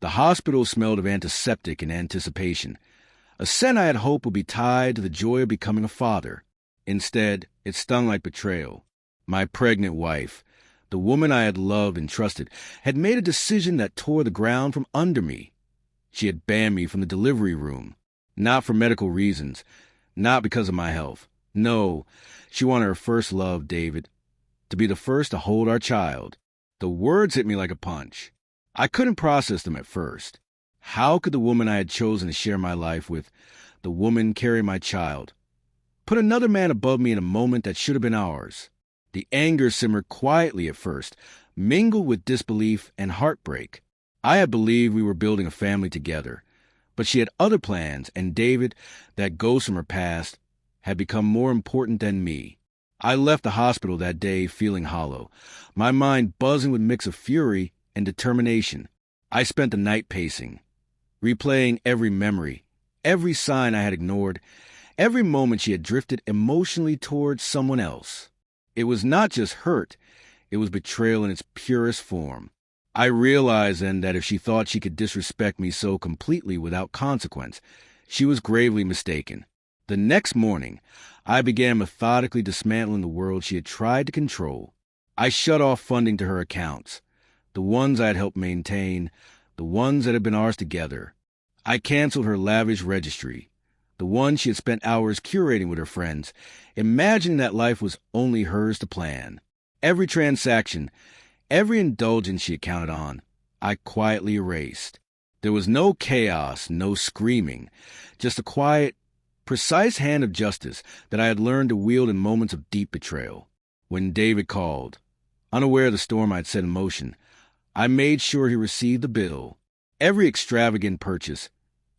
The hospital smelled of antiseptic in anticipation, a scent I had hoped would be tied to the joy of becoming a father. Instead, it stung like betrayal. My pregnant wife, the woman I had loved and trusted, had made a decision that tore the ground from under me. She had banned me from the delivery room, not for medical reasons, not because of my health. No, she wanted her first love, David, to be the first to hold our child. The words hit me like a punch. I couldn't process them at first. How could the woman I had chosen to share my life with, the woman carrying my child, put another man above me in a moment that should have been ours? The anger simmered quietly at first, mingled with disbelief and heartbreak. I had believed we were building a family together, but she had other plans, and David, that ghost from her past, had become more important than me. I left the hospital that day feeling hollow, my mind buzzing with a mix of fury and determination. I spent the night pacing, replaying every memory, every sign I had ignored, every moment she had drifted emotionally towards someone else. It was not just hurt, it was betrayal in its purest form. I realized then that if she thought she could disrespect me so completely without consequence, she was gravely mistaken. The next morning, I began methodically dismantling the world she had tried to control. I shut off funding to her accounts, the ones I had helped maintain, the ones that had been ours together. I canceled her lavish registry, the one she had spent hours curating with her friends, imagining that life was only hers to plan. Every transaction, every indulgence she had counted on, I quietly erased. There was no chaos, no screaming, just a quiet, precise hand of justice that I had learned to wield in moments of deep betrayal. When David called, unaware of the storm I had set in motion, I made sure he received the bill. Every extravagant purchase,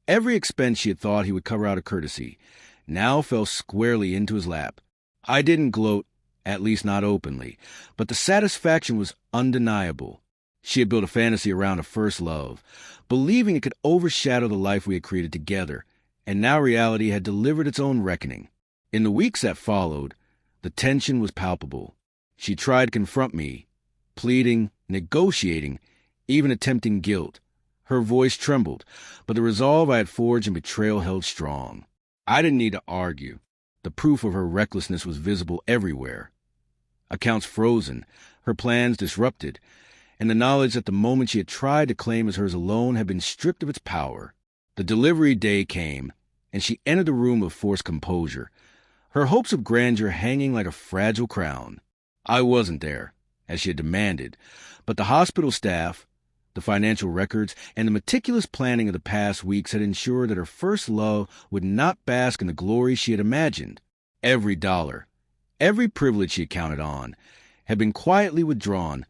every expense she had thought he would cover out of courtesy, now fell squarely into his lap. I didn't gloat, at least not openly, but the satisfaction was undeniable. She had built a fantasy around a first love, believing it could overshadow the life we had created together, and now reality had delivered its own reckoning. In the weeks that followed, the tension was palpable. She tried to confront me, pleading, negotiating, even attempting guilt. Her voice trembled, but the resolve I had forged in betrayal held strong. I didn't need to argue. The proof of her recklessness was visible everywhere. Accounts frozen, her plans disrupted, and the knowledge that the moment she had tried to claim as hers alone had been stripped of its power. The delivery day came, and she entered the room with forced composure, her hopes of grandeur hanging like a fragile crown. I wasn't there, as she had demanded, but the hospital staff, the financial records, and the meticulous planning of the past weeks had ensured that her first love would not bask in the glory she had imagined. Every dollar, every privilege she had counted on, had been quietly withdrawn,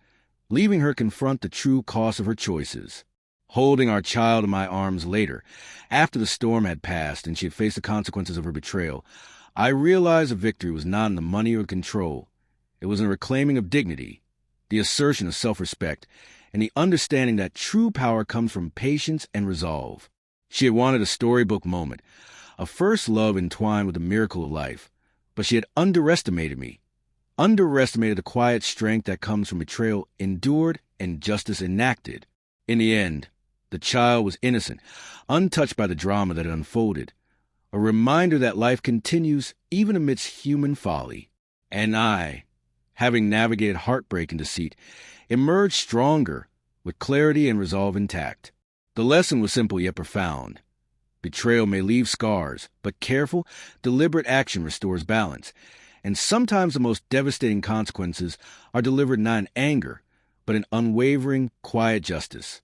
leaving her to confront the true cost of her choices. Holding our child in my arms later, after the storm had passed and she had faced the consequences of her betrayal, I realized the victory was not in the money or control. It was in the reclaiming of dignity, the assertion of self-respect, and the understanding that true power comes from patience and resolve. She had wanted a storybook moment, a first love entwined with the miracle of life, but she had underestimated me, underestimated the quiet strength that comes from betrayal endured and justice enacted. In the end, the child was innocent, untouched by the drama that had unfolded, a reminder that life continues even amidst human folly. And I, having navigated heartbreak and deceit, emerged stronger, with clarity and resolve intact. The lesson was simple yet profound. Betrayal may leave scars, but careful, deliberate action restores balance, and sometimes the most devastating consequences are delivered not in anger, but in unwavering, quiet justice.